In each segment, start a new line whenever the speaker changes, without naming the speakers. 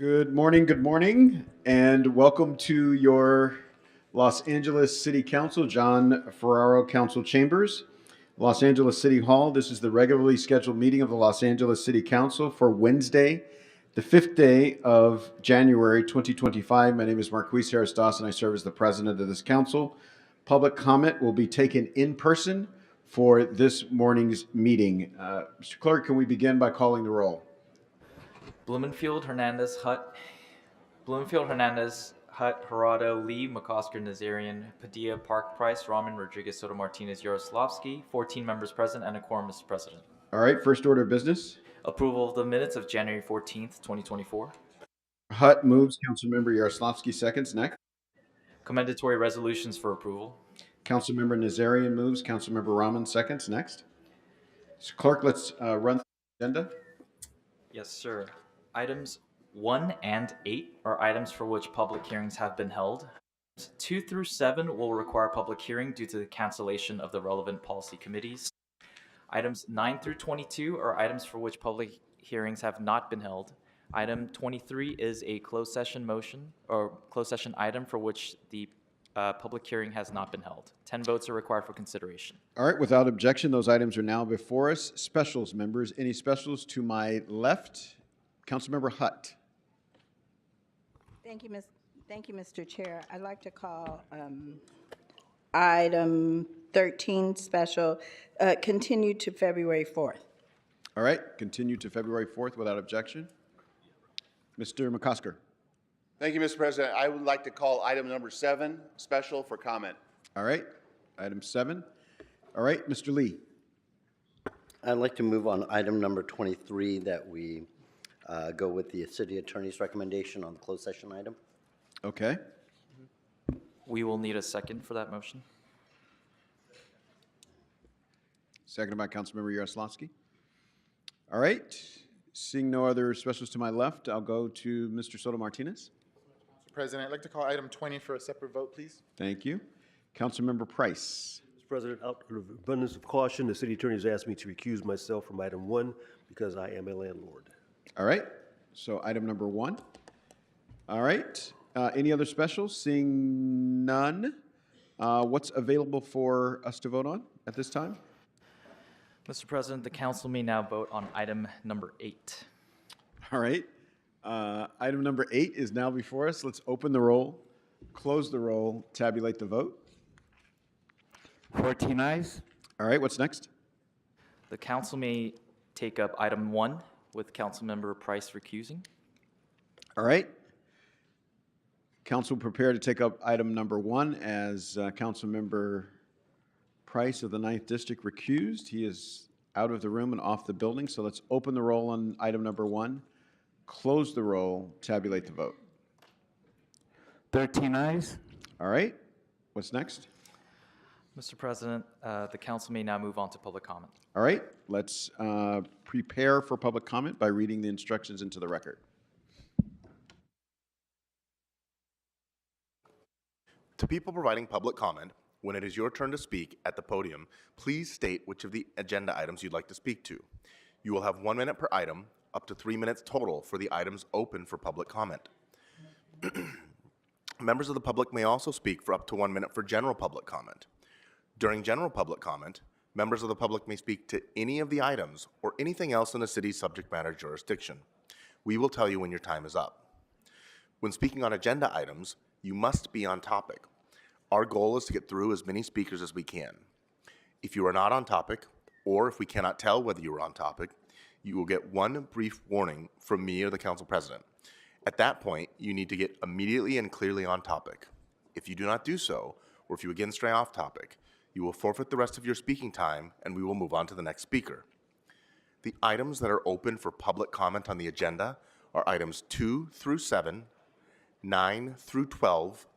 good morning, and welcome to your Los Angeles City Council, John Ferraro Council Chambers, Los Angeles City Hall. This is the regularly scheduled meeting of the Los Angeles City Council for Wednesday, the 5th day of January 2025. My name is Marquis Harris Dawson. I serve as the president of this council. Public comment will be taken in person for this morning's meeting. Mr. Clerk, can we begin by calling the roll?
Blumenfield, Hernandez, Hutt, Harado, Lee, McCosker, Nazarian, Padilla, Park, Price, Rahman, Rodriguez, Soto, Martinez, Yaroslavsky. 14 members present and a quorum, Mr. President.
All right, first order of business.
Approval of the minutes of January 14th, 2024.
Hutt moves. Councilmember Yaroslavsky seconds. Next.
Commendatory resolutions for approval.
Councilmember Nazarian moves. Councilmember Rahman seconds. Next. So clerk, let's run the agenda.
Yes, sir. Items 1 and 8 are items for which public hearings have been held. 2 through 7 will require public hearing due to the cancellation of the relevant policy committees. Items 9 through 22 are items for which public hearings have not been held. Item 23 is a closed session motion or closed session item for which the public hearing has not been held. 10 votes are required for consideration.
All right, without objection, those items are now before us. Specials, members. Any specials to my left? Councilmember Hutt.
Thank you, Mr. Chair. I'd like to call item 13 special, continued to February 4th.
All right, continue to February 4th without objection. Mr. McCosker.
Thank you, Mr. President. I would like to call item number 7 special for comment.
All right, item 7. All right, Mr. Lee.
I'd like to move on item number 23 that we go with the city attorney's recommendation on the closed session item.
Okay.
We will need a second for that motion.
Seconded by Councilmember Yaroslavsky. All right. Seeing no other specials to my left, I'll go to Mr. Soto Martinez.
Mr. President, I'd like to call item 20 for a separate vote, please.
Thank you. Councilmember Price.
Mr. President, out of abundance of caution, the city attorney has asked me to recuse myself from item 1 because I am a landlord.
All right. So item number 1. All right. Any other specials? Seeing none. What's available for us to vote on at this time?
Mr. President, the council may now vote on item number 8.
All right. Item number 8 is now before us. Let's open the roll, close the roll, tabulate the vote.
14 ayes.
All right. What's next?
The council may take up item 1 with Councilmember Price recusing.
All right. Council prepared to take up item number 1 as Councilmember Price of the 9th District recused. He is out of the room and off the building. So let's open the roll on item number 1, close the roll, tabulate the vote.
13 ayes.
All right. What's next?
Mr. President, the council may now move on to public comment.
All right. Let's prepare for public comment by reading the instructions into the record.
To people providing public comment, when it is your turn to speak at the podium, please state which of the agenda items you'd like to speak to. You will have 1 minute per item, up to 3 minutes total for the items open for public comment. Members of the public may also speak for up to 1 minute for general public comment. During general public comment, members of the public may speak to any of the items or anything else in the city's subject matter jurisdiction. We will tell you when your time is up. When speaking on agenda items, you must be on topic. Our goal is to get through as many speakers as we can. If you are not on topic, or if we cannot tell whether you are on topic, you will get 1 brief warning from me or the council president. At that point, you need to get immediately and clearly on topic. If you do not do so, or if you again stray off topic, you will forfeit the rest of your speaking time and we will move on to the next speaker. The items that are open for public comment on the agenda are items 2 through 7, 9 through 12,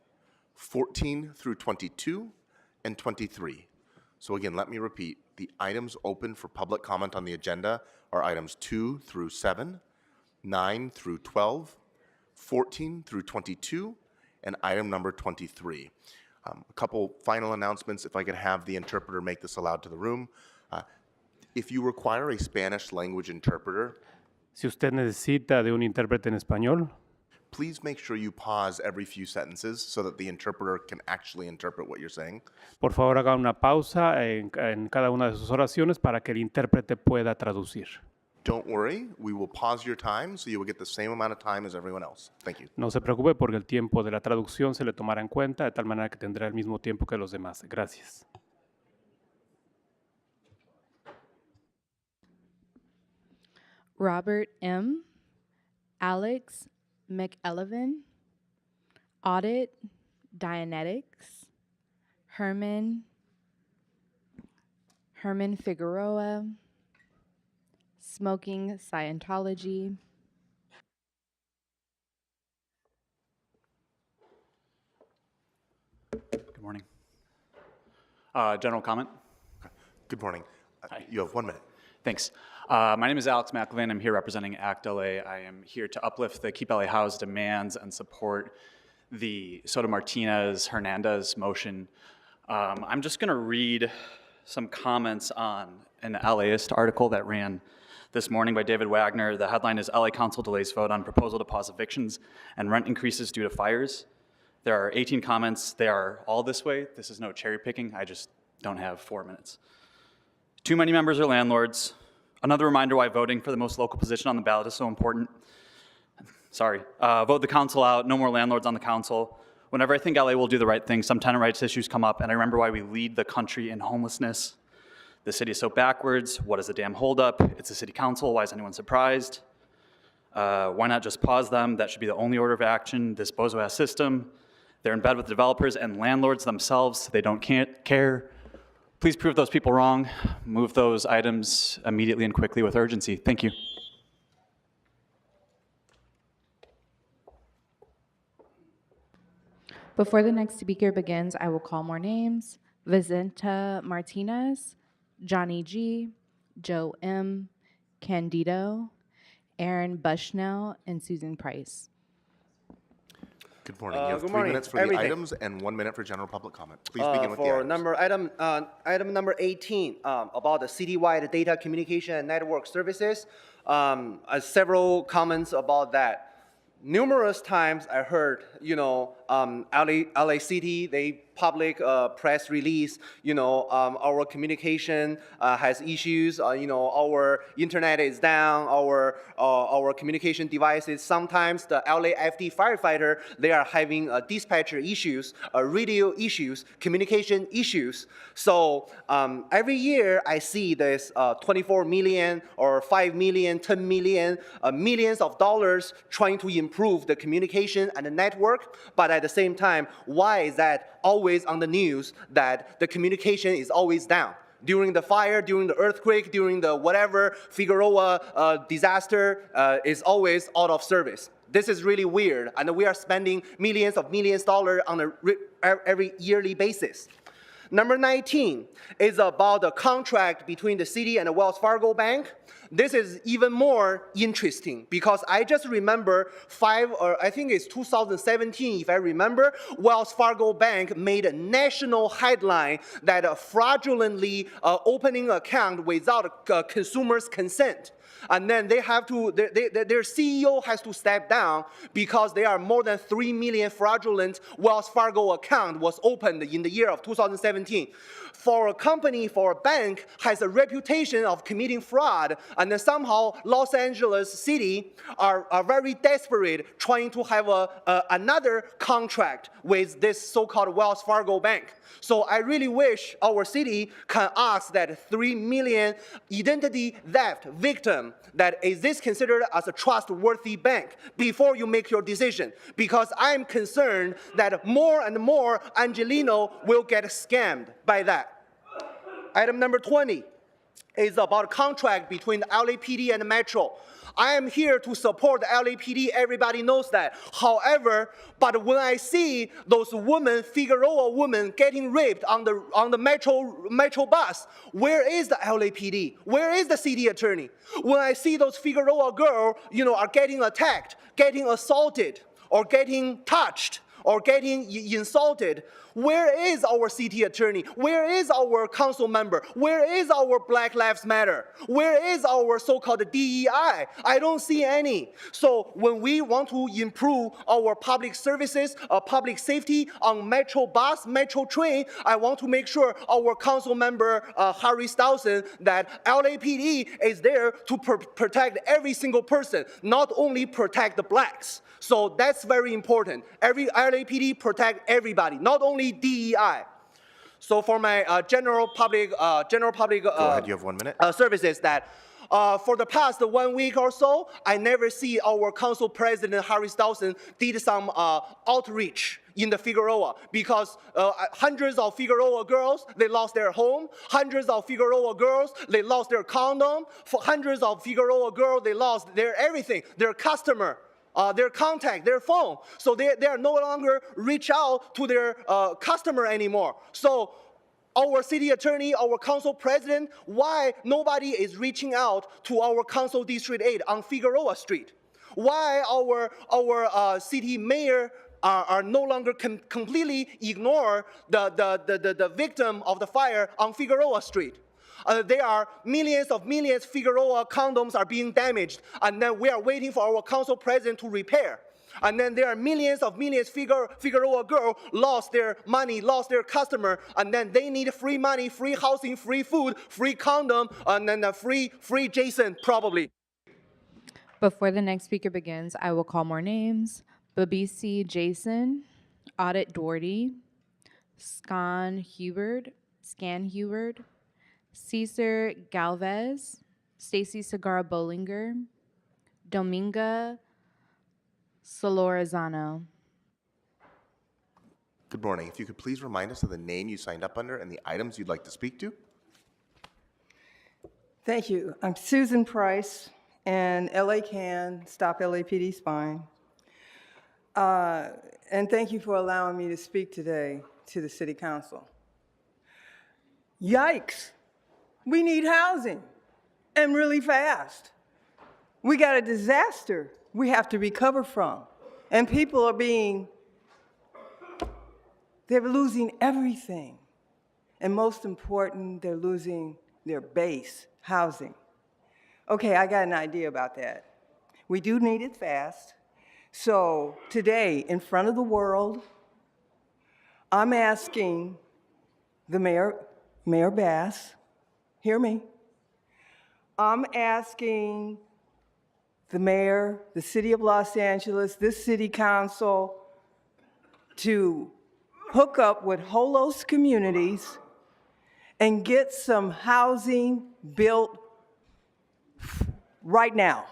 14 through 22, and 23. So again, let me repeat. The items open for public comment on the agenda are items 2 through 7, 9 through 12, 14 through 22, and item number 23. A couple final announcements, if I could have the interpreter make this aloud to the room. If you require a Spanish language interpreter,
Si usted necesita de un intérprete en español,
please make sure you pause every few sentences so that the interpreter can actually interpret what you're saying.
Por favor, haga una pausa en cada una de sus oraciones para que el intérprete pueda traducir.
Don't worry, we will pause your time so you will get the same amount of time as everyone else. Thank you.
No se preocupe porque el tiempo de la traducción se le tomará en cuenta de tal manera que tendrá el mismo tiempo que los demás. Gracias.
Robert M., Alex McElvin, Audit Dianetics, Herman Figueroa, Smoking Scientology,
Good morning. General comment?
Good morning.
Hi.
You have 1 minute.
Thanks. My name is Alex McElvin. I'm here representing ACT LA. I am here to uplift the Keep LA Housed demands and support the Soto Martinez Hernandez motion. I'm just going to read some comments on an LAist article that ran this morning by David Wagner. The headline is LA Council delays vote on proposal to pause evictions and rent increases due to fires. There are 18 comments. They are all this way. This is no cherry picking. I just don't have 4 minutes. Too many members are landlords. Another reminder why voting for the most local position on the ballot is so important. Sorry. Vote the council out. No more landlords on the council. Whenever I think LA will do the right thing, some tenant rights issues come up, and I remember why we lead the country in homelessness. The city is so backwards. What is the damn holdup? It's the city council. Why is anyone surprised? Why not just pause them? That should be the only order of action. This bozo-ass system. They're in bed with developers and landlords themselves. They don't care. Please prove those people wrong. Move those items immediately and quickly with urgency. Thank you.
Before the next speaker begins, I will call more names. Vicenta Martinez, Johnny G., Joe M., Candido, Aaron Bushnell, and Susan Price.
Good morning. You have
good
3
morning.
minutes for
Everything.
the items and 1 minute for general public comment. Please begin with the items.
Item number 18, about the citywide data communication and network services. Several comments about that. Numerous times I heard, LA City, they public press release, our communication has issues, our internet is down, our communication devices. Sometimes the LAFD firefighter, they are having dispatcher issues, radio issues, communication issues. So every year I see this 24 million or 5 million, 10 million, millions of dollars trying to improve the communication and the network, but at the same time, why is that always on the news that the communication is always down? During the fire, during the earthquake, during the whatever Figueroa disaster is always out of service. This is really weird, and we are spending millions of dollars on a every yearly basis. Number 19 is about the contract between the city and the Wells Fargo Bank. This is even more interesting because I just remember I think it's 2017, if I remember, Wells Fargo Bank made a national headline that fraudulently opening an account without consumer's consent. And then they have to, their CEO has to step down because there are more than 3 million fraudulent Wells Fargo account was opened in the year of 2017. For a company, for a bank, has a reputation of committing fraud, and then somehow Los Angeles City are very desperate trying to have another contract with this so-called Wells Fargo Bank. So I really wish our city can ask that 3 million identity theft victim, that is this considered as a trustworthy bank before you make your decision? Because I'm concerned that more and more Angelino will get scammed by that. Item number 20 is about contract between the LAPD and the Metro. I am here to support the LAPD, everybody knows that. However, but when I see those women, Figueroa women, getting raped on the metro bus, where is the LAPD? Where is the city attorney? When I see those Figueroa girls, are getting attacked, getting assaulted, or getting touched, or getting insulted. Where is our city attorney? Where is our council member? Where is our Black Lives Matter? Where is our so-called DEI? I don't see any. So when we want to improve our public services, public safety on metro bus, metro train, I want to make sure our council member, Harry Stousen, that LAPD is there to protect every single person, not only protect the blacks. So that's very important. Every LAPD protect everybody, not only DEI. So for my general public,
Go ahead, you have 1 minute.
services that. For the past 1 week or so, I never see our council president, Harry Stousen, did some outreach in the Figueroa because hundreds of Figueroa girls, they lost their home. Hundreds of Figueroa girls, they lost their condom. For hundreds of Figueroa girls, they lost their everything, their customer. Their contact, their phone. So they are no longer reach out to their customer anymore. So our city attorney, our council president, why nobody is reaching out to our council district 8 on Figueroa Street? Why our city mayor are no longer completely ignore the victim of the fire on Figueroa Street? There are millions Figueroa condoms are being damaged, and then we are waiting for our council president to repair. And then there are millions Figueroa girls lost their money, lost their customer, and then they need free money, free housing, free food, free condom, and then free Jason probably.
Before the next speaker begins, I will call more names. Babisi Jason, Audit Doherty, Scan Hubert, Cesar Galvez, Stacy Segarra Bollinger, Dominga Solorzano.
Good morning. If you could please remind us of the name you signed up under and the items you'd like to speak to.
Thank you. I'm Susan Price, and LA CAN, Stop LAPD Spine. And thank you for allowing me to speak today to the City Council. Yikes. We need housing, and really fast. We got a disaster we have to recover from, and people are they're losing everything. And most important, they're losing their base, housing. Okay, I got an idea about that. We do need it fast. So today, in front of the world, I'm asking the Mayor Bass, hear me. I'm asking the mayor, the city of Los Angeles, this city council to hook up with Holos communities and get some housing built right now.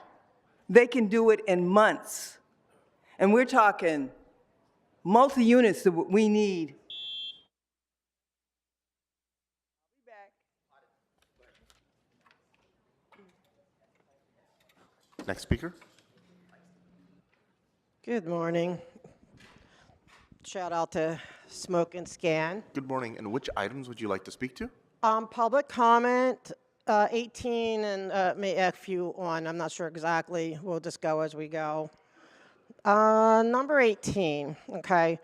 They can do it in months. And we're talking multi-units that we need.
Next speaker.
Good morning. Shout out to Smoke and Scan.
Good morning. And which items would you like to speak to?
Public comment, 18 and may a few on, I'm not sure exactly. We'll just go as we go. Number 18, okay.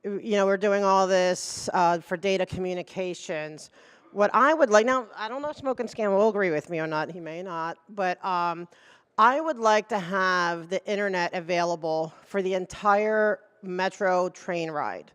You know, we're doing all this for data communications. What I would like, now, I don't know if Smoke and Scan will agree with me or not, he may not, but I would like to have the internet available for the entire metro train ride.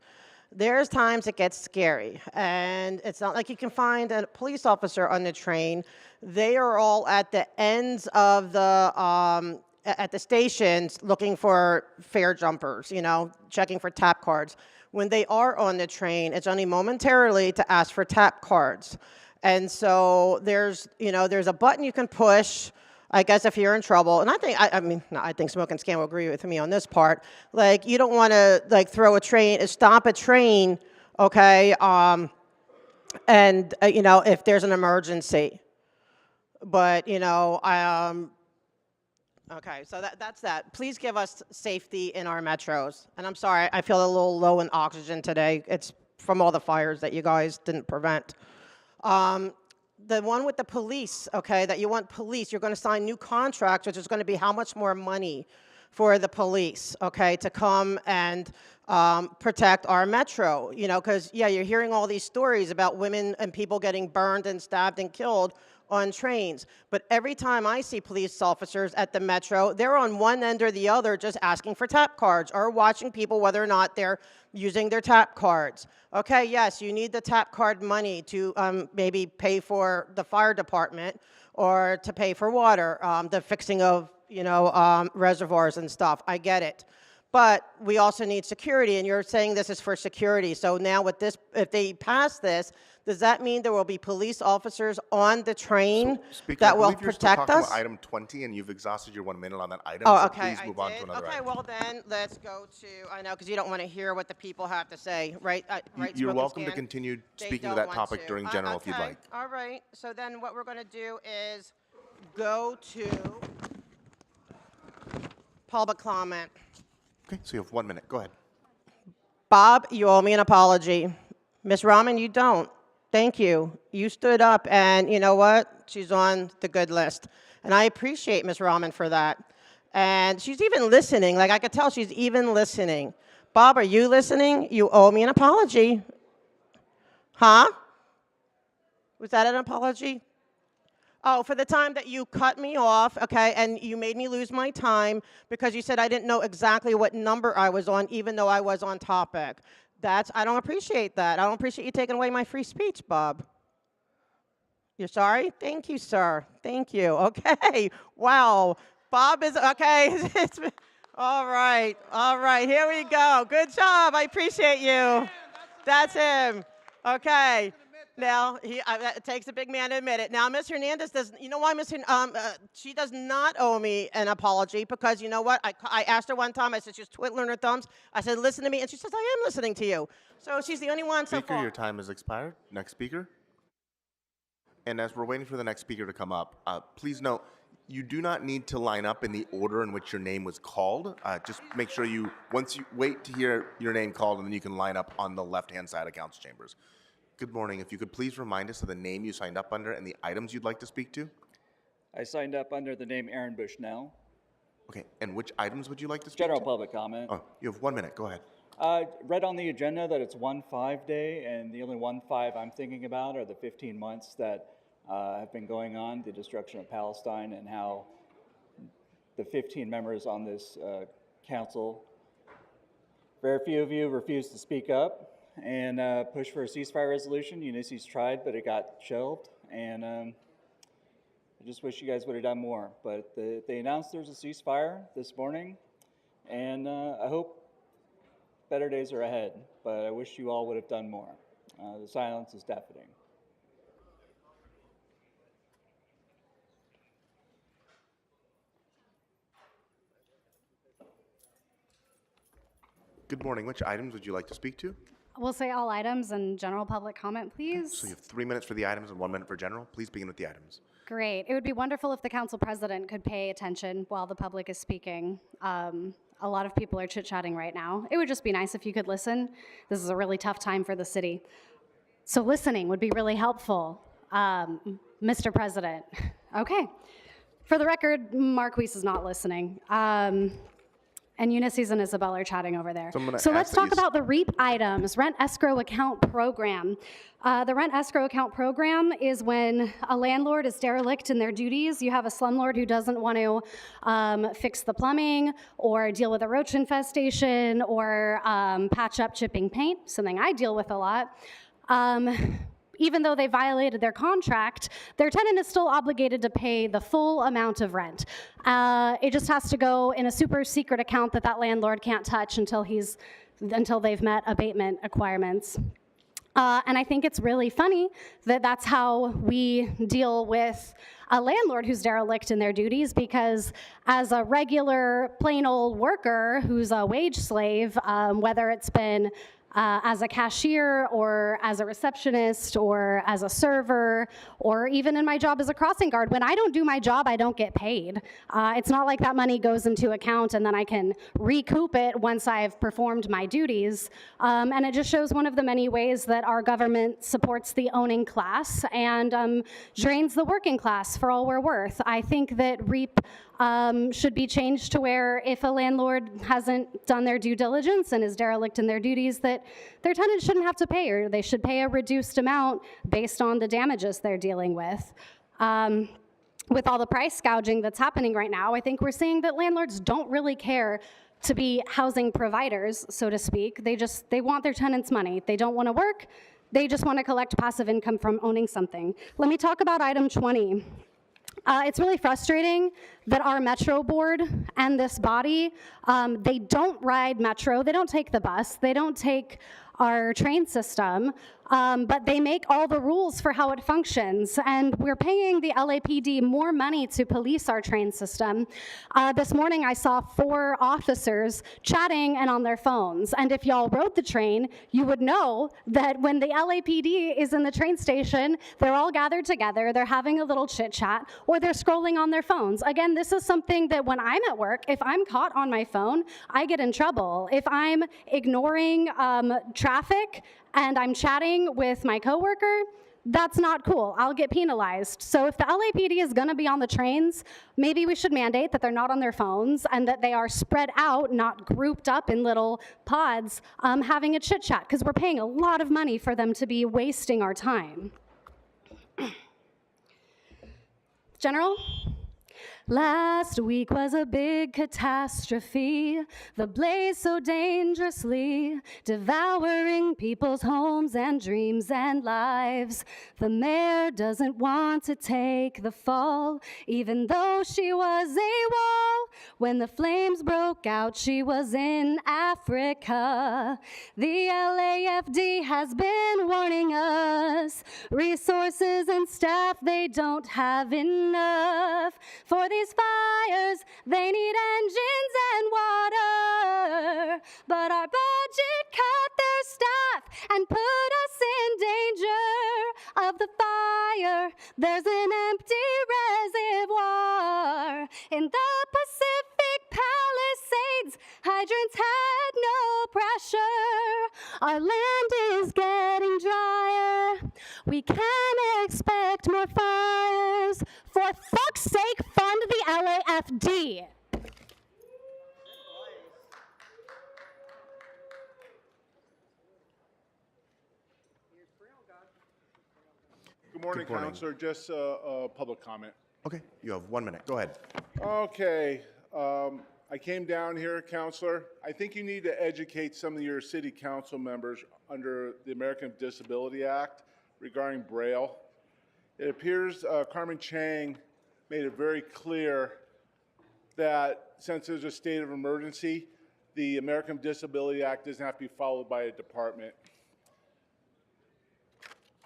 There's times it gets scary, and it's not like you can find a police officer on the train. They are all at the ends of the, at the stations looking for fare jumpers, you know, checking for tap cards. When they are on the train, it's only momentarily to ask for tap cards. And so there's, you know, there's a button you can push, I guess, if you're in trouble. And I think, I think Smoke and Scan will agree with me on this part. Like, you don't want to, like, stop a train, okay, and, you know, if there's an emergency. But, you know, okay, so that's that. Please give us safety in our metros. And I'm sorry, I feel a little low in oxygen today. It's from all the fires that you guys didn't prevent. The one with the police, okay, that you want police, you're going to sign new contracts, which is going to be how much more money for the police, okay, to come and protect our metro, you know, because, yeah, you're hearing all these stories about women and people getting burned and stabbed and killed on trains. But every time I see police officers at the metro, they're on one end or the other just asking for tap cards or watching people whether or not they're using their tap cards. Okay, yes, you need the tap card money to maybe pay for the fire department or to pay for water, the fixing of, you know, reservoirs and stuff. I get it. But we also need security, and you're saying this is for security. So now with this, if they pass this, does that mean there will be police officers on the train
Speaker,
that
I
will
believe you're still
protect
talking
us?
about item 20, and you've exhausted your 1 minute on that item.
Oh,
so
okay,
please move on to another
okay,
item.
well then, let's go to, I know, because you don't want to hear what the people have to say, right? Right,
You're
Smoke and
welcome to
Scan?
continue
They
speaking to
don't
that
want
topic
to.
during general if you'd
Okay,
like.
all right, so then what we're going to do is go to public comment.
Okay, so you have 1 minute. Go ahead.
Bob, you owe me an apology. Ms. Rahman, you don't. Thank you. You stood up, and you know what? She's on the good list. And I appreciate Ms. Rahman for that. And she's even listening. Like, I could tell she's even listening. Bob, are you listening? You owe me an apology. Huh? Was that an apology? Oh, for the time that you cut me off, okay, and you made me lose my time because you said I didn't know exactly what number I was on, even though I was on topic. I don't appreciate that. I don't appreciate you taking away my free speech, Bob. You're sorry? Thank you, sir. Thank you. Okay. Wow. Bob is, okay. All right. All right. Here we go. Good job. I appreciate you. That's him. Okay. Now, it takes a big man to admit it. Now, Ms. Hernandez does, you know why she does not owe me an apology because you know what? I asked her one time, I said she was twiddling her thumbs. I said, listen to me, and she says, I am listening to you. So she's the only one so
Speaker,
far.
your time has expired. Next speaker. And as we're waiting for the next speaker to come up, please note, you do not need to line up in the order in which your name was called. Just make sure once you wait to hear your name called, and then you can line up on the left-hand side of council chambers. Good morning. If you could please remind us of the name you signed up under and the items you'd like to speak to.
I signed up under the name Aaron Bushnell.
Okay, and which items would you like to speak
General
to?
public comment.
Oh, you have 1 minute. Go ahead.
Read on the agenda that it's 1-5 day, and the only 1-5 I'm thinking about are the 15 months that have been going on, the destruction of Palestine, and how the 15 members on this council, very few of you refused to speak up and push for a ceasefire resolution. Ulysses tried, but it got shelved, and I just wish you guys would have done more. But they announced there's a ceasefire this morning, and I hope better days are ahead, but I wish you all would have done more. The silence is deafening.
Good morning. Which items would you like to speak to?
We'll say all items and general public comment, please.
So you have 3 minutes for the items and 1 minute for general. Please begin with the items.
Great. It would be wonderful if the council president could pay attention while the public is speaking. A lot of people are chit-chatting right now. It would just be nice if you could listen. This is a really tough time for the city. So listening would be really helpful, Mr. President. Okay. For the record, Marquise is not listening. And Ulysses and Isabel are chatting over there. So let's talk about the REAP items, rent escrow account program. The rent escrow account program is when a landlord is derelict in their duties. You have a slumlord who doesn't want to fix the plumbing or deal with a roach infestation or patch up chipping paint, something I deal with a lot. Even though they violated their contract, their tenant is still obligated to pay the full amount of rent. It just has to go in a super secret account that landlord can't touch until they've met abatement requirements. And I think it's really funny that that's how we deal with a landlord who's derelict in their duties, because as a regular plain old worker who's a wage slave, whether it's been as a cashier or as a receptionist or as a server or even in my job as a crossing guard. When I don't do my job, I don't get paid. It's not like that money goes into account and then I can recoup it once I've performed my duties. And it just shows one of the many ways that our government supports the owning class and drains the working class for all we're worth. I think that REAP should be changed to where if a landlord hasn't done their due diligence and is derelict in their duties, that their tenants shouldn't have to pay, or they should pay a reduced amount based on the damages they're dealing with. With all the price gouging that's happening right now, I think we're seeing that landlords don't really care to be housing providers, so to speak. They want their tenants' money. They don't want to work. They just want to collect passive income from owning something. Let me talk about item 20. It's really frustrating that our Metro board and this body, they don't ride Metro, they don't take the bus, they don't take our train system, but they make all the rules for how it functions. And we're paying the LAPD more money to police our train system. This morning I saw 4 officers chatting and on their phones. And if y'all rode the train, you would know that when the LAPD is in the train station, they're all gathered together, they're having a little chit chat, or they're scrolling on their phones. Again, this is something that when I'm at work, if I'm caught on my phone, I get in trouble. If I'm ignoring traffic and I'm chatting with my coworker, that's not cool. I'll get penalized. So if the LAPD is gonna be on the trains, maybe we should mandate that they're not on their phones and that they are spread out, not grouped up in little pods, having a chit chat, because we're paying a lot of money for them to be wasting our time. General? Last week was a big catastrophe, the blaze so dangerously, devouring people's homes and dreams and lives. The mayor doesn't want to take the fall, even though she was AWOL. When the flames broke out, she was in Africa. The LAFD has been warning us, resources and staff, they don't have enough. For these fires, they need engines and water. But our budget cut their staff and put us in danger of the fire. There's an empty reservoir in the Pacific Palisades. Hydrants had no pressure. Our land is getting drier. We can expect more fires. For fuck's sake, fund the LAFD.
Good morning,
Good morning.
Counselor. Just a public comment.
Okay, you have 1 minute. Go ahead.
Okay. I came down here, Counselor. I think you need to educate some of your city council members under the American Disability Act regarding Braille. It appears Carmen Chang made it very clear that since there's a state of emergency, the American Disability Act doesn't have to be followed by a department.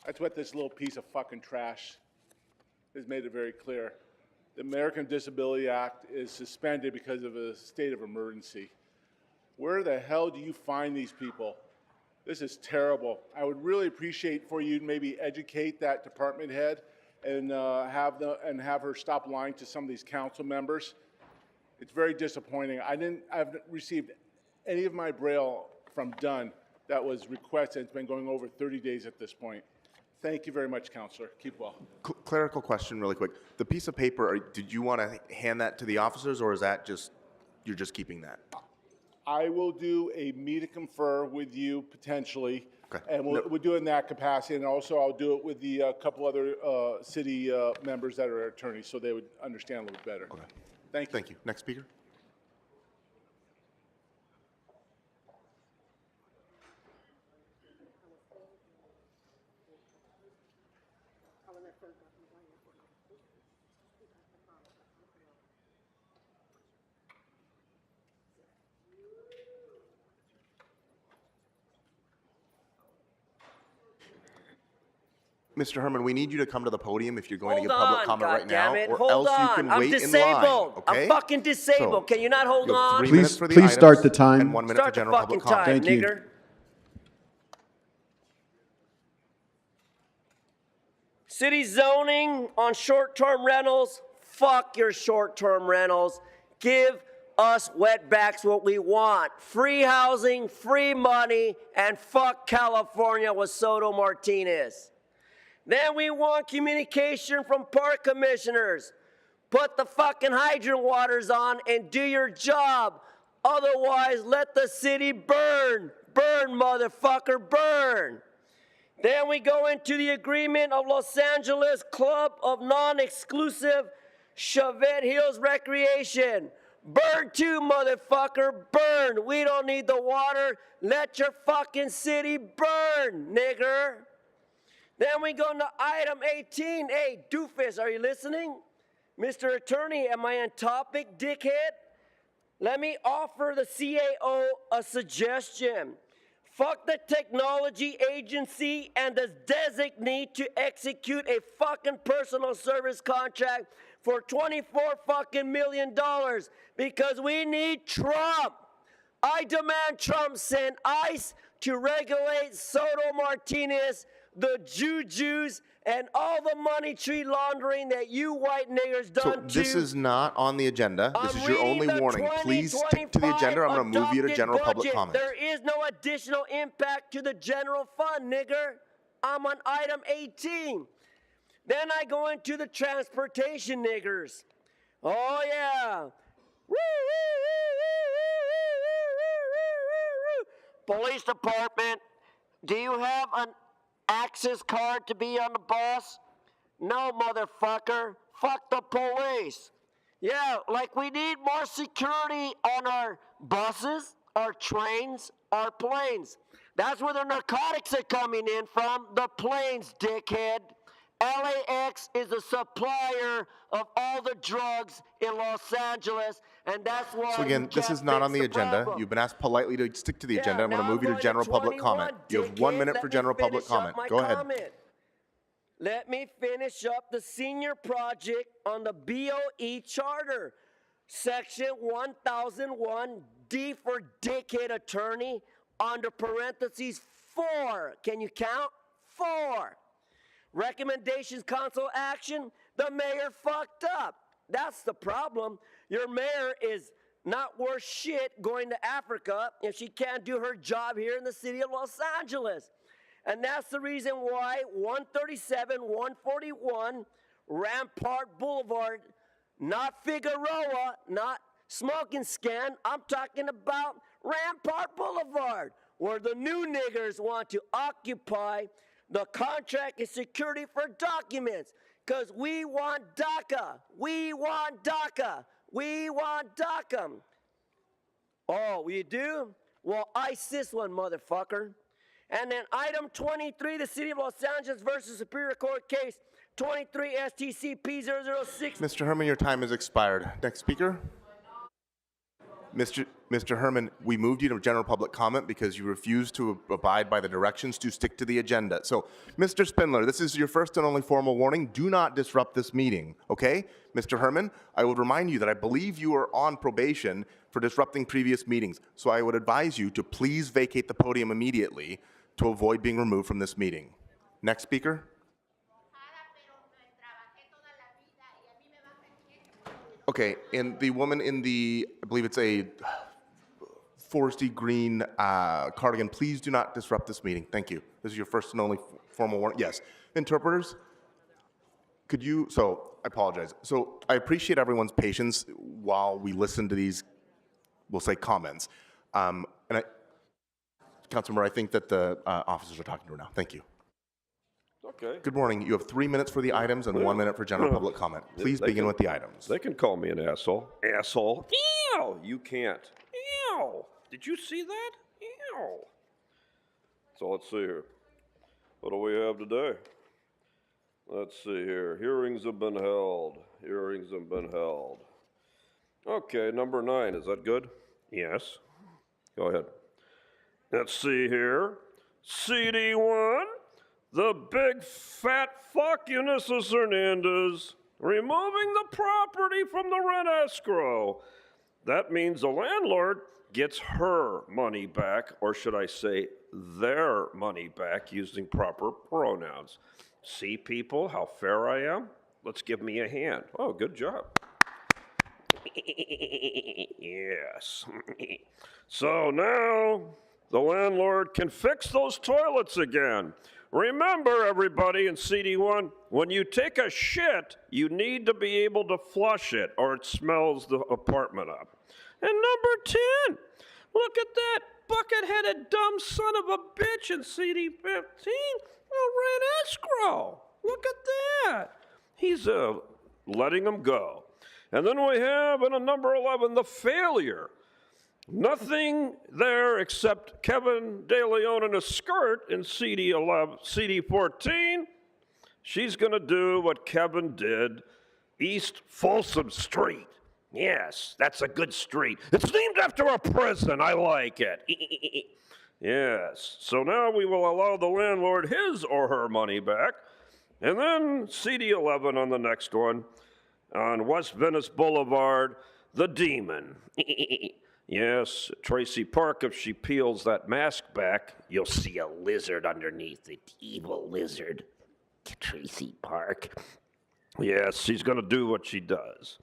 That's what this little piece of fucking trash has made it very clear. The American Disability Act is suspended because of a state of emergency. Where the hell do you find these people? This is terrible. I would really appreciate for you to maybe educate that department head and have her stop lying to some of these council members. It's very disappointing. I haven't received any of my Braille from Dunn that was requested. It's been going over 30 days at this point. Thank you very much, Counselor. Keep well.
Clerical question really quick. The piece of paper, did you want to hand that to the officers, or is that just, you're just keeping that?
I will do a meet and confer with you potentially, and we'll do it in that capacity. And also, I'll do it with the couple other city members that are attorneys, so they would understand a little bit better.
Okay.
Thank you.
Thank you. Next speaker. Mr. Herman, we need you to come to the podium if you're going to give public comment right now, or else you can wait in line. Okay?
I'm fucking disabled. Can you not hold on?
Please start the time.
And 1 minute for general public comment.
Thank you.
Nigger. City zoning on short-term rentals, fuck your short-term rentals. Give us wetbacks what we want. Free housing, free money, and fuck California with Soto Martinez. Then we want communication from park commissioners. Put the fucking hydrant waters on and do your job. Otherwise, let the city burn. Burn, motherfucker, burn. Then we go into the agreement of Los Angeles Club of Non-Exclusive Chavette Hills Recreation. Burn too, motherfucker, burn. We don't need the water. Let your fucking city burn, nigger. Then we go to item 18. Hey, doofus, are you listening? Mr. Attorney, am I on topic, dickhead? Let me offer the CAO a suggestion. Fuck the technology agency and the designee to execute a fucking personal service contract for $24 fucking million because we need Trump. I demand Trump send ICE to regulate Soto Martinez, the Jujus, and all the money tree laundering that you white niggers done
So this is not on the agenda. This is your only warning. Please stick to the agenda. I'm going to move you to general public comment.
There is no additional impact to the general fund, nigger. I'm on item 18. Then I go into the transportation niggers. Oh, yeah. Police department, do you have an access card to be on the bus? No, motherfucker. Fuck the police. Yeah, like we need more security on our buses, our trains, our planes. That's where the narcotics are coming in from, the planes, dickhead. LAX is a supplier of all the drugs in Los Angeles, and that's why.
So again, this is not on the agenda. You've been asked politely to stick to the agenda. I'm going to move you to general public comment. You have 1 minute for general public comment. Go ahead.
Let me finish up the senior project on the BOE charter. Section 1001D for dickhead attorney under parentheses 4. Can you count? 4. Recommendations, council action, the mayor fucked up. That's the problem. Your mayor is not worth shit going to Africa if she can't do her job here in the city of Los Angeles. And that's the reason why 137, 141 Rampart Boulevard, not Figueroa, not Smoking Scan, I'm talking about Rampart Boulevard, where the new niggers want to occupy the contract and security for documents, because we want DACA. We want DACA. We want DACA. Oh, we do? Well, ice this one, motherfucker. And then item 23, the City of Los Angeles versus Superior Court case 23 STCP 006.
Mr. Herman, your time has expired. Next speaker. Mr. Herman, we moved you to general public comment because you refused to abide by the directions to stick to the agenda. So, Mr. Spindler, this is your first and only formal warning. Do not disrupt this meeting, okay? Mr. Herman, I will remind you that I believe you are on probation for disrupting previous meetings. So I would advise you to please vacate the podium immediately to avoid being removed from this meeting. Next speaker. Okay, and the woman in the, I believe it's a foresty green cardigan, please do not disrupt this meeting. Thank you. This is your first and only formal warning. Yes. Interpreters, could you, so I apologize. So I appreciate everyone's patience while we listen to these, we'll say, comments. Councilmember, I think that the officers are talking to her now. Thank you.
Okay.
Good morning. You have 3 minutes for the items and 1 minute for general public comment. Please begin with the items.
They can call me an asshole. Asshole. Ew! You can't. Ew! Did you see that? Ew! So let's see here. What do we have today? Let's see here. Hearings have been held. Hearings have been held. Okay, number 9. Is that good? Yes. Go ahead. Let's see here. CD1. The big fat fuck Unisys Hernandez removing the property from the rent escrow. That means the landlord gets her money back, or should I say their money back, using proper pronouns. See, people, how fair I am? Let's give me a hand. Oh, good job. Yes. So now the landlord can fix those toilets again. Remember, everybody in CD1, when you take a shit, you need to be able to flush it or it smells the apartment up. And number 10, look at that bucket-headed dumb son of a bitch in CD15, rent escrow. Look at that. He's letting them go. And then we have in a number 11, the failure. Nothing there except Kevin De Leon in a skirt in CD14. She's going to do what Kevin did, East Folsom Street. Yes, that's a good street. It's named after a prison. I like it. Yes, so now we will allow the landlord his or her money back. And then CD11 on the next one, on West Venice Boulevard, the Demon. Yes, Tracy Park, if she peels that mask back, you'll see a lizard underneath it. Evil lizard. Tracy Park. Yes, she's going to do what she does.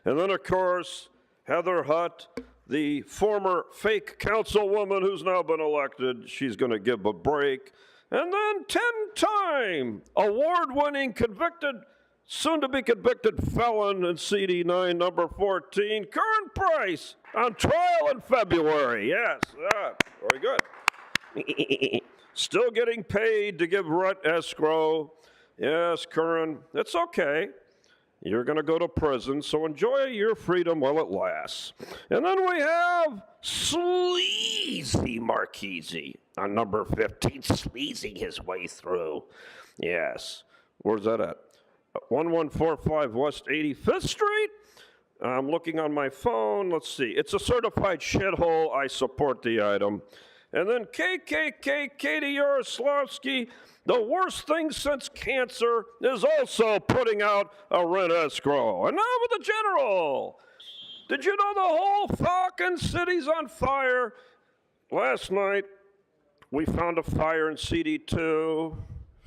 And then, of course, Heather Hutt, the former fake councilwoman who's now been elected, she's going to give a break. And then 10-time award-winning convicted, soon-to-be convicted felon in CD9, number 14, Kern Price, on trial in February. Yes, very good. Still getting paid to give rent escrow. Yes, Kern, it's okay. You're going to go to prison, so enjoy your freedom while it lasts. And then we have Sleazy Marchese on number 15, sleazing his way through. Yes. Where's that at? 1145 West 85th Street. I'm looking on my phone. Let's see. It's a certified shithole. I support the item. And then KKK Katie Yaroslavsky, the worst thing since cancer, is also putting out a rent escrow. And now with the general. Did you know the whole fucking city's on fire? Last night, we found a fire in CD2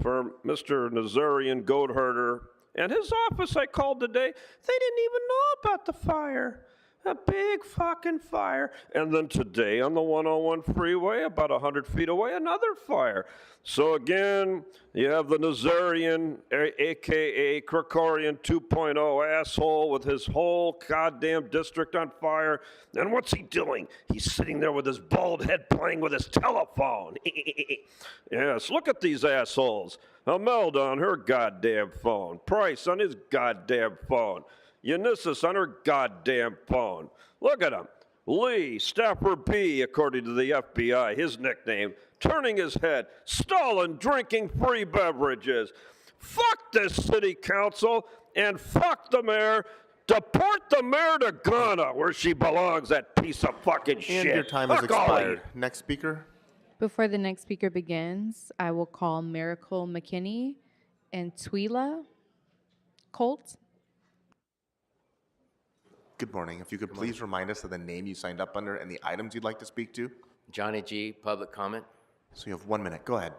for Mr. Nazarian Goatherder. And his office I called today, they didn't even know about the fire. A big fucking fire. And then today on the 101 freeway, about 100 feet away, another fire. So again, you have the Nazarian, a.k.a. Krikorian 2.0 asshole with his whole goddamn district on fire. And what's he doing? He's sitting there with his bald head playing with his telephone. Yes, look at these assholes. Imelda on her goddamn phone. Price on his goddamn phone. Unisys on her goddamn phone. Look at him. Lee, Staffer B, according to the FBI, his nickname, turning his head. Stalin drinking free beverages. Fuck this city council and fuck the mayor. Deport the mayor to Ghana, where she belongs, that piece of fucking shit.
And your time has
Oh,
expired. Next speaker.
Before the next speaker begins, I will call Miracle McKinney and Twila Colt.
Good morning. If you could please remind us of the name you signed up under and the items you'd like to speak to.
Johnny G, public comment.
So you have 1 minute. Go ahead.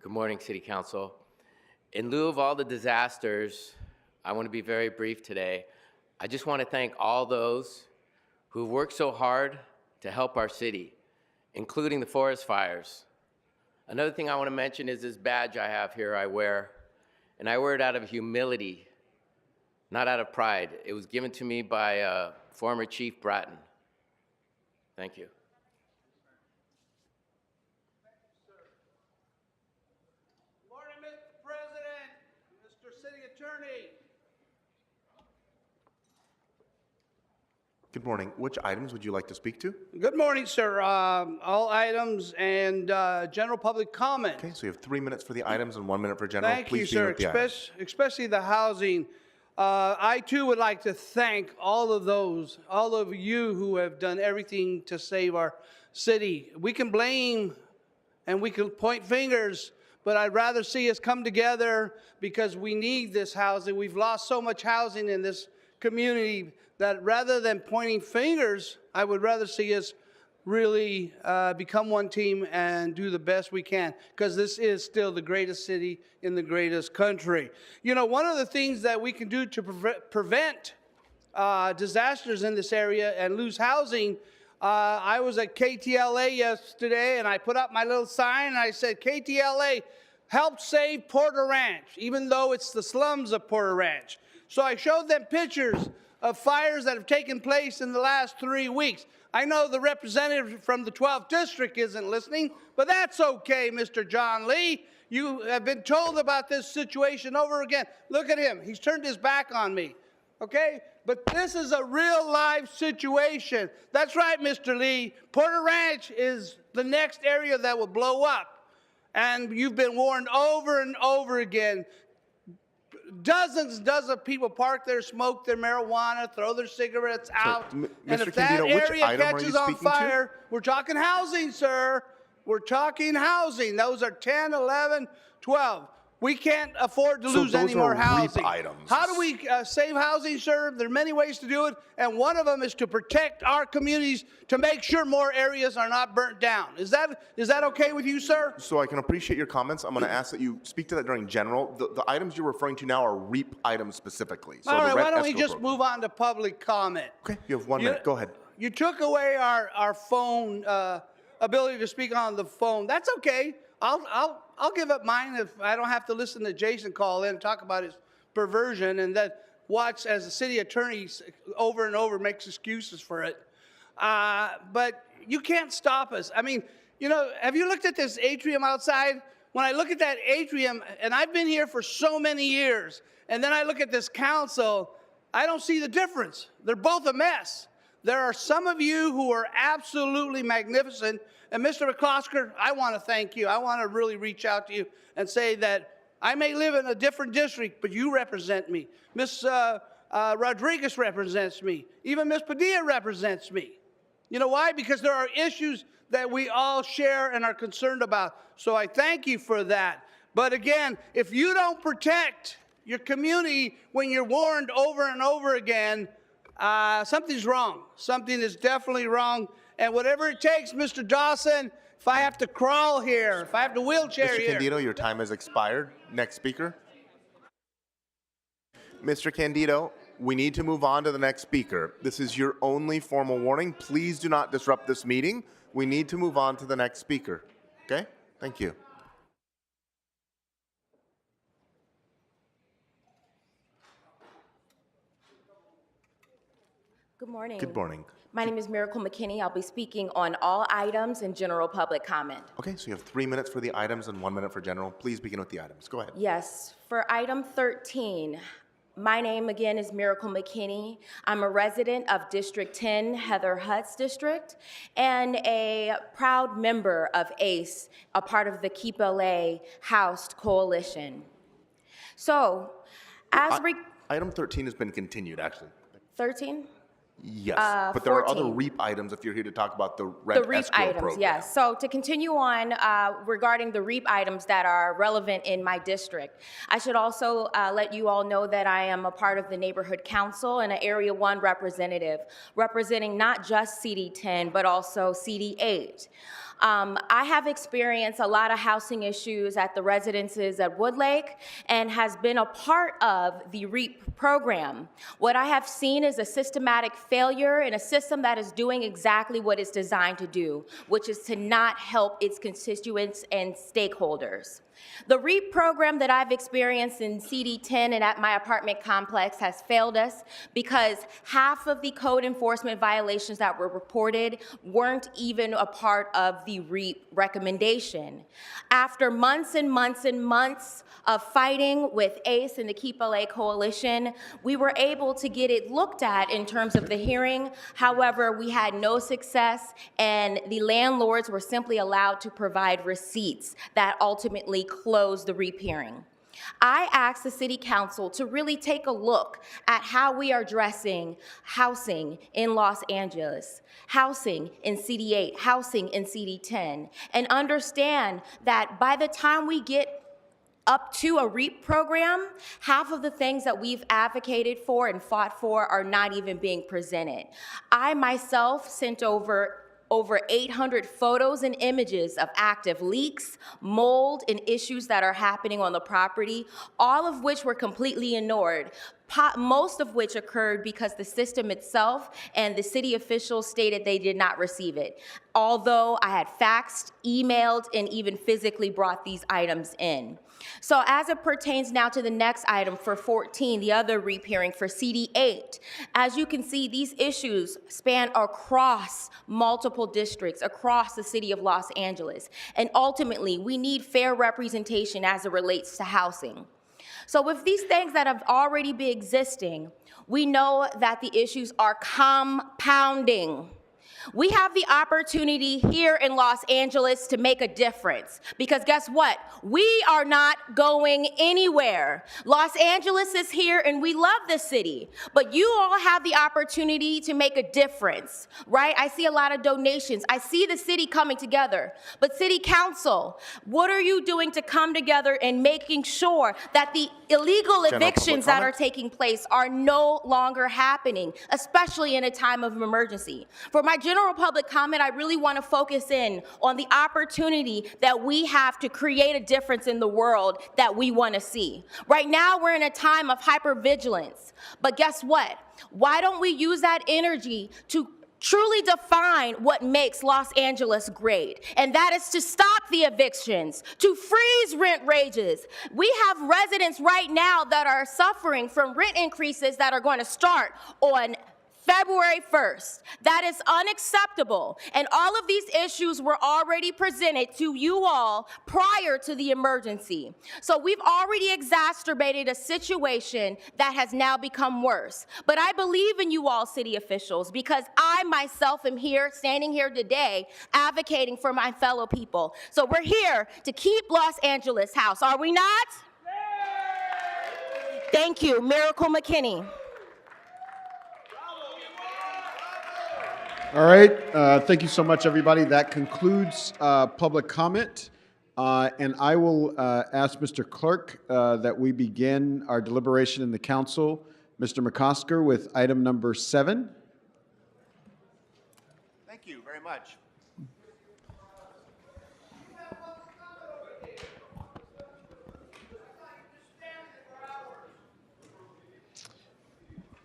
Good morning, City Council. In lieu of all the disasters, I want to be very brief today. I just want to thank all those who worked so hard to help our city, including the forest fires. Another thing I want to mention is this badge I have here I wear, and I wear it out of humility, not out of pride. It was given to me by former Chief Bratton. Thank you.
Morning, Mr. President, Mr. City Attorney.
Good morning. Which items would you like to speak to?
Good morning, sir. All items and general public comment.
Okay, so you have 3 minutes for the items and 1 minute for general.
Thank you,
Please begin
sir.
with the items.
Especially the housing. I too would like to thank all of you who have done everything to save our city. We can blame and we can point fingers, but I'd rather see us come together because we need this housing. We've lost so much housing in this community that rather than pointing fingers, I would rather see us really become one team and do the best we can, because this is still the greatest city in the greatest country. You know, one of the things that we can do to prevent disasters in this area and lose housing, I was at KTLA yesterday, and I put up my little sign, and I said, KTLA, help save Porter Ranch, even though it's the slums of Porter Ranch. So I showed them pictures of fires that have taken place in the last 3 weeks. I know the representative from the 12th district isn't listening, but that's okay, Mr. John Lee. You have been told about this situation over again. Look at him. He's turned his back on me, okay? But this is a real life situation. That's right, Mr. Lee. Porter Ranch is the next area that will blow up. And you've been warned over and over again. Dozens of people park there, smoke their marijuana, throw their cigarettes out. And
Mr.
if that
Candido, which
area
item are you
catches on
speaking to?
fire, we're talking housing, sir. We're talking housing. Those are 10, 11, 12. We can't afford to
So
lose any
those
more
are REAP
housing.
items.
How do we save housing, sir? There are many ways to do it, and one of them is to protect our communities to make sure more areas are not burnt down. Is that okay with you, sir?
So I can appreciate your comments. I'm going to ask that you speak to that during general. The items you're referring to now are REAP items specifically. So
All
the
right,
rent
why don't we
escrow
just
program.
move on to public comment?
Okay, you have 1 minute. Go ahead.
You took away our phone ability to speak on the phone. That's okay. I'll give up mine if I don't have to listen to Jason call in and talk about his perversion and then watch as the city attorney over and over makes excuses for it. But you can't stop us. I mean, you know, have you looked at this atrium outside? When I look at that atrium, and I've been here for so many years, and then I look at this council, I don't see the difference. They're both a mess. There are some of you who are absolutely magnificent. And Mr. McCloskey, I want to thank you. I want to really reach out to you and say that I may live in a different district, but you represent me. Ms. Rodriguez represents me. Even Ms. Padilla represents me. You know why? Because there are issues that we all share and are concerned about. So I thank you for that. But again, if you don't protect your community when you're warned over and over again, something's wrong. Something is definitely wrong. And whatever it takes, Mr. Dawson, if I have to crawl here, if I have to wheelchair
Mr.
here.
Candido, your time has expired. Next speaker. Mr. Candido, we need to move on to the next speaker. This is your only formal warning. Please do not disrupt this meeting. We need to move on to the next speaker. Okay? Thank you.
Good morning.
Good morning.
My name is Miracle McKinney. I'll be speaking on all items and general public comment.
Okay, so you have 3 minutes for the items and 1 minute for general. Please begin with the items. Go ahead.
Yes, for item 13, my name again is Miracle McKinney. I'm a resident of District 10, Heather Hutz District, and a proud member of ACE, a part of the Keep LA Housed Coalition. So,
Item 13 has been continued, actually.
13?
Yes, but there are other
14.
REAP items if you're here to talk about the rent
The REAP
escrow
items,
program.
yes. So to continue on regarding the REAP items that are relevant in my district, I should also let you all know that I am a part of the Neighborhood Council and an Area 1 representative, representing not just CD10, but also CD8. I have experienced a lot of housing issues at the residences at Woodlake and has been a part of the REAP program. What I have seen is a systematic failure in a system that is doing exactly what it's designed to do, which is to not help its constituents and stakeholders. The REAP program that I've experienced in CD10 and at my apartment complex has failed us because half of the code enforcement violations that were reported weren't even a part of the REAP recommendation. After months and months and months of fighting with ACE and the Keep LA Coalition, we were able to get it looked at in terms of the hearing. However, we had no success, and the landlords were simply allowed to provide receipts that ultimately closed the REAP hearing. I asked the City Council to really take a look at how we are addressing housing in Los Angeles, housing in CD8, housing in CD10, and understand that by the time we get up to a REAP program, half of the things that we've advocated for and fought for are not even being presented. I myself sent over over 800 photos and images of active leaks, mold, and issues that are happening on the property, all of which were completely ignored. Most of which occurred because the system itself and the city officials stated they did not receive it. Although I had faxed, emailed, and even physically brought these items in. So as it pertains now to the next item for 14, the other REAP hearing for CD8, as you can see, these issues span across multiple districts, across the city of Los Angeles. And ultimately, we need fair representation as it relates to housing. So with these things that have already been existing, we know that the issues are compounding. We have the opportunity here in Los Angeles to make a difference because guess what? We are not going anywhere. Los Angeles is here and we love this city, but you all have the opportunity to make a difference, right? I see a lot of donations. I see the city coming together, but City Council, what are you doing to come together and making sure that the illegal evictions that are taking place are no longer happening, especially in a time of emergency? For my general public comment, I really want to focus in on the opportunity that we have to create a difference in the world that we want to see. Right now, we're in a time of hypervigilance, but guess what? Why don't we use that energy to truly define what makes Los Angeles great, and that is to stop the evictions, to freeze rent rages. We have residents right now that are suffering from rent increases that are going to start on February 1st. That is unacceptable. And all of these issues were already presented to you all prior to the emergency. So we've already exacerbated a situation that has now become worse. But I believe in you all, city officials, because I myself am here, standing here today, advocating for my fellow people. So we're here to keep Los Angeles house, are we not? Thank you, Miracle McKinney.
All right, thank you so much, everybody. That concludes public comment. And I will ask Mr. Clerk that we begin our deliberation in the council. Mr. McCosker with item number 7.
Thank you very much.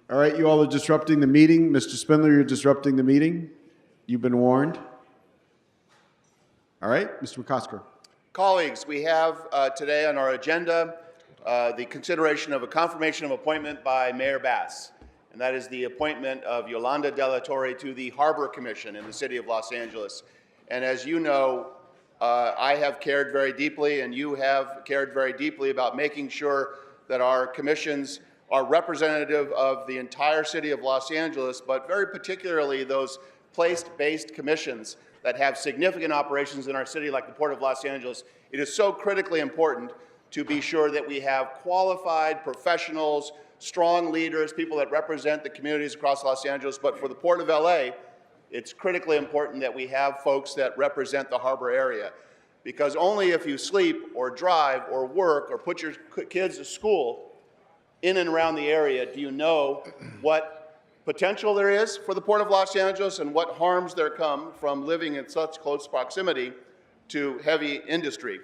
All right, you all are disrupting the meeting. Mr. Spindler, you're disrupting the meeting. You've been warned. All right, Mr. McCosker.
Colleagues, we have today on our agenda the consideration of a confirmation of appointment by Mayor Bass, and that is the appointment of Yolanda De La Torre to the Harbor Commission in the city of Los Angeles. And as you know, I have cared very deeply, and you have cared very deeply about making sure that our commissions are representative of the entire city of Los Angeles, but very particularly those place-based commissions that have significant operations in our city like the Port of Los Angeles. It is so critically important to be sure that we have qualified professionals, strong leaders, people that represent the communities across Los Angeles. But for the Port of LA, it's critically important that we have folks that represent the harbor area. Because only if you sleep or drive or work or put your kids to school in and around the area do you know what potential there is for the Port of Los Angeles and what harms there come from living in such close proximity to heavy industry.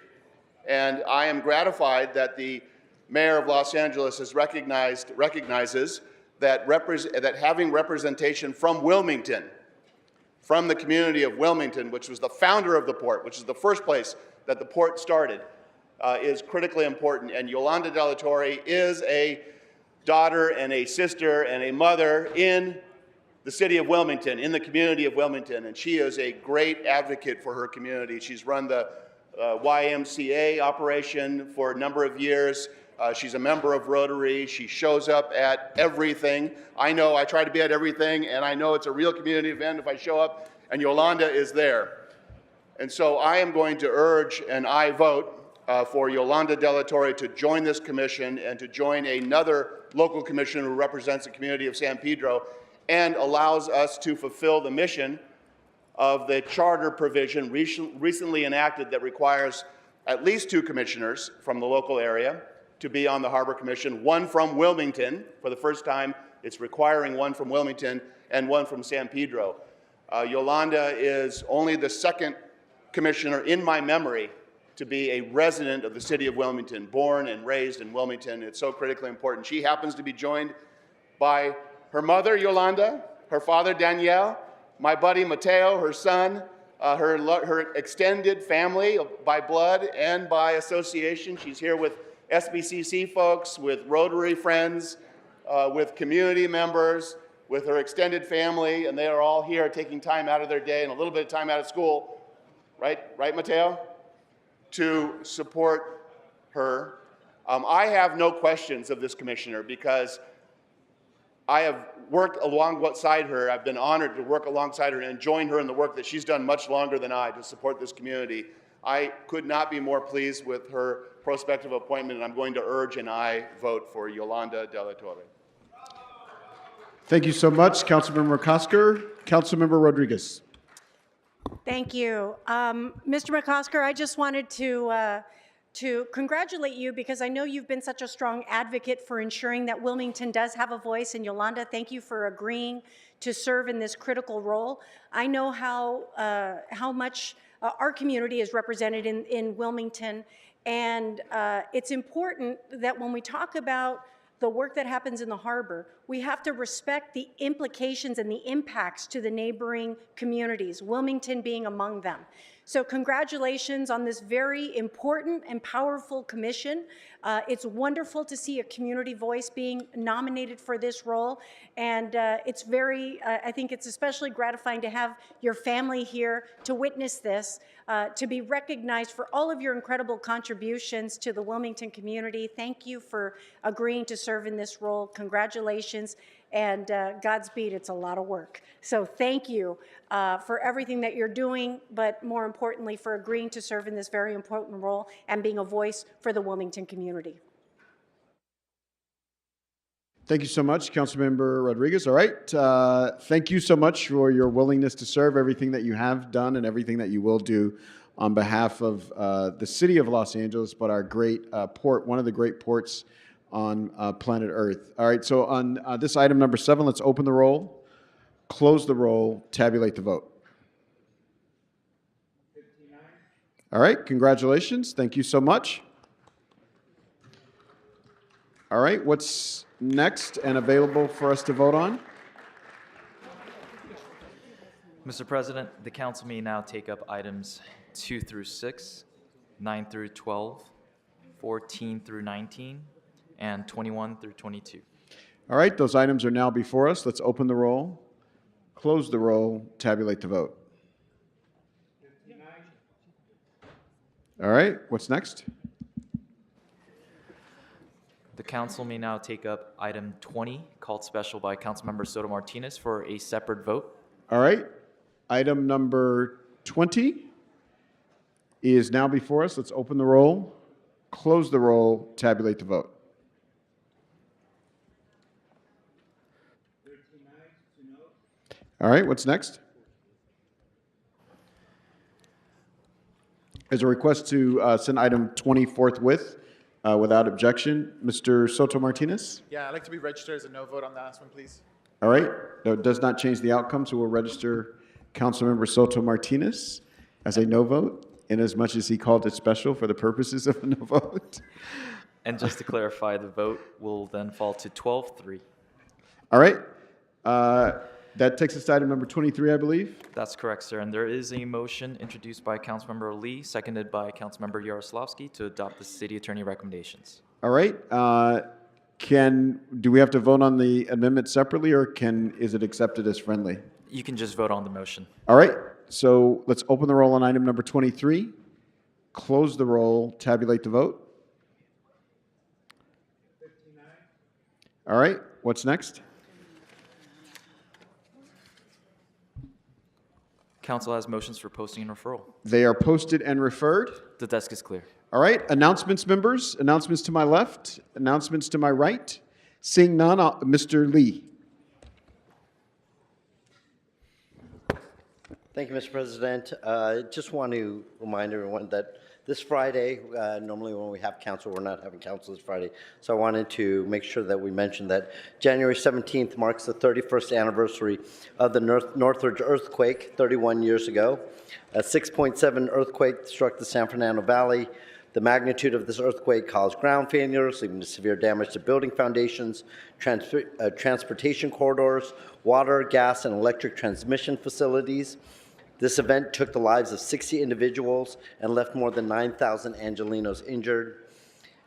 And I am gratified that the mayor of Los Angeles has recognizes that having representation from Wilmington, from the community of Wilmington, which was the founder of the port, which is the first place that the port started, is critically important. And Yolanda De La Torre is a daughter and a sister and a mother in the city of Wilmington, in the community of Wilmington. And she is a great advocate for her community. She's run the YMCA operation for a number of years. She's a member of Rotary. She shows up at everything. I know I try to be at everything, and I know it's a real community event if I show up, and Yolanda is there. And so I am going to urge, and I vote for Yolanda De La Torre to join this commission and to join another local commission who represents the community of San Pedro and allows us to fulfill the mission of the charter provision recently enacted that requires at least 2 commissioners from the local area to be on the Harbor Commission, 1 from Wilmington. For the first time, it's requiring 1 from Wilmington and 1 from San Pedro. Yolanda is only the second commissioner in my memory to be a resident of the city of Wilmington, born and raised in Wilmington. It's so critically important. She happens to be joined by her mother, Yolanda, her father, Danielle, my buddy, Mateo, her son, her extended family by blood and by association. She's here with SBCC folks, with Rotary friends, with community members, with her extended family, and they are all here taking time out of their day and a little bit of time out of school, right, Mateo, to support her. I have no questions of this commissioner because I have worked alongside her. I've been honored to work alongside her and join her in the work that she's done much longer than I to support this community. I could not be more pleased with her prospective appointment, and I'm going to urge an aye vote for Yolanda De La Torre.
Thank you so much, Councilmember McCosker. Councilmember Rodriguez.
Thank you. Mr. McCosker, I just wanted to congratulate you because I know you've been such a strong advocate for ensuring that Wilmington does have a voice. And Yolanda, thank you for agreeing to serve in this critical role. I know how much our community is represented in Wilmington, and it's important that when we talk about the work that happens in the harbor, we have to respect the implications and the impacts to the neighboring communities, Wilmington being among them. So congratulations on this very important and powerful commission. It's wonderful to see a community voice being nominated for this role. And it's I think it's especially gratifying to have your family here to witness this, to be recognized for all of your incredible contributions to the Wilmington community. Thank you for agreeing to serve in this role. Congratulations. And Godspeed, it's a lot of work. So thank you for everything that you're doing, but more importantly, for agreeing to serve in this very important role and being a voice for the Wilmington community.
Thank you so much, Councilmember Rodriguez. All right. Thank you so much for your willingness to serve, everything that you have done and everything that you will do on behalf of the city of Los Angeles, but our great port, one of the great ports on planet Earth. All right, so on this item number 7, let's open the roll, close the roll, tabulate the vote. 59. All right, congratulations. Thank you so much. All right, what's next and available for us to vote on?
Mr. President, the council may now take up items 2 through 6, 9 through 12, 14 through 19, and 21 through 22.
All right, those items are now before us. Let's open the roll, close the roll, tabulate the vote. 59. All right, what's next?
The council may now take up item 20, called special by Councilmember Soto Martinez, for a separate vote.
All right, item number 20 is now before us. Let's open the roll, close the roll, tabulate the vote. All right, what's next? There's a request to send item 20 forthwith without objection. Mr. Soto Martinez?
Yeah, I'd like to be registered as a no vote on the last one, please.
All right, that does not change the outcome, so we'll register Councilmember Soto Martinez as a no vote, in as much as he called it special for the purposes of a no vote.
And just to clarify, the vote will then fall to 12-3.
All right. That takes us to item number 23, I believe.
That's correct, sir. And there is a motion introduced by Councilmember Lee, seconded by Councilmember Yaroslavsky, to adopt the city attorney recommendations.
All right. Do we have to vote on the amendment separately, or is it accepted as friendly?
You can just vote on the motion.
All right. So let's open the roll on item number 23, close the roll, tabulate the vote. 59. All right. What's next?
Council has motions for posting and referral.
They are posted and referred.
The desk is clear.
All right. Announcements, members. Announcements to my left. Announcements to my right. Seeing none, Mr. Lee.
Thank you, Mr. President. Just want to remind everyone that
This Friday, normally when we have council, we're not having council this Friday, so I wanted to make sure that we mention that January 17th marks the 31st anniversary of the Northridge earthquake 31 years ago. A 6.7 earthquake struck the San Fernando Valley. The magnitude of this earthquake caused ground failures, leading to severe damage to building foundations, transportation corridors, water, gas, and electric transmission facilities. This event took the lives of 60 individuals and left more than 9,000 Angelenos injured.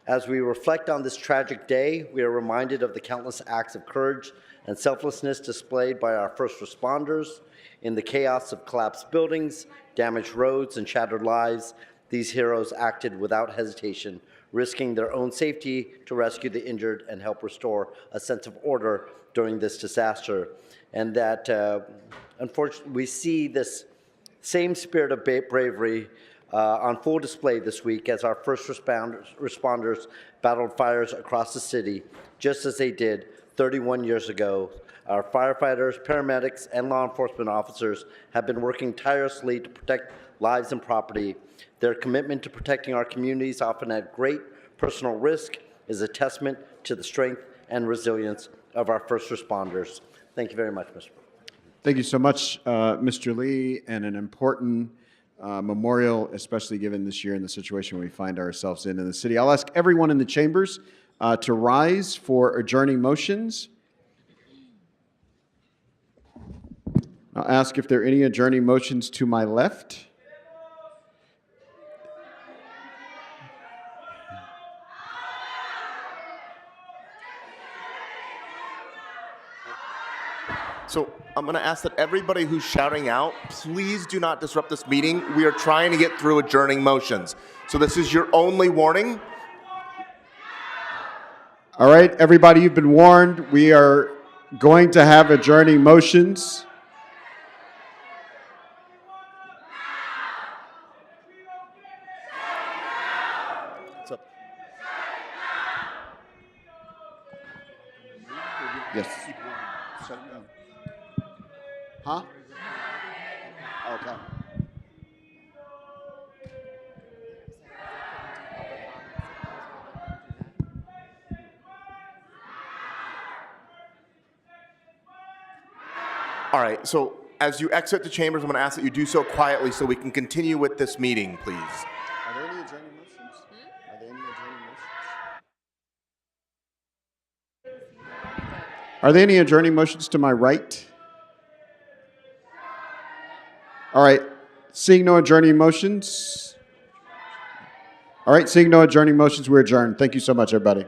As we reflect on this tragic day, we are reminded of the countless acts of courage and selflessness displayed by our first responders. In the chaos of collapsed buildings, damaged roads, and shattered lives, these heroes acted without hesitation, risking their own safety to rescue the injured and help restore a sense of order during this disaster. And that, unfortunately, we see this same spirit of bravery on full display this week as our first responders battled fires across the city, just as they did 31 years ago. Our firefighters, paramedics, and law enforcement officers have been working tirelessly to protect lives and property. Their commitment to protecting our communities, often at great personal risk, is a testament to the strength and resilience of our first responders. Thank you very much, Mr. President.
Thank you so much, Mr. Lee, and an important memorial, especially given this year and the situation we find ourselves in the city. I'll ask everyone in the chambers to rise for adjourning motions. I'll ask if there are any adjourning motions to my left.
So I'm going to ask that everybody who's shouting out, please do not disrupt this meeting. We are trying to get through adjourning motions. So this is your only warning.
All right, everybody, you've been warned. We are going to have adjourning motions.
What's up?
Yes. Huh? Okay.
All right, so as you exit the chambers, I'm going to ask that you do so quietly so we can continue with this meeting, please.
Are there any adjourning motions? Are there any adjourning motions? Are there any adjourning motions to my right? All right, seeing no adjourning motions. All right, seeing no adjourning motions, we're adjourned. Thank you so much, everybody.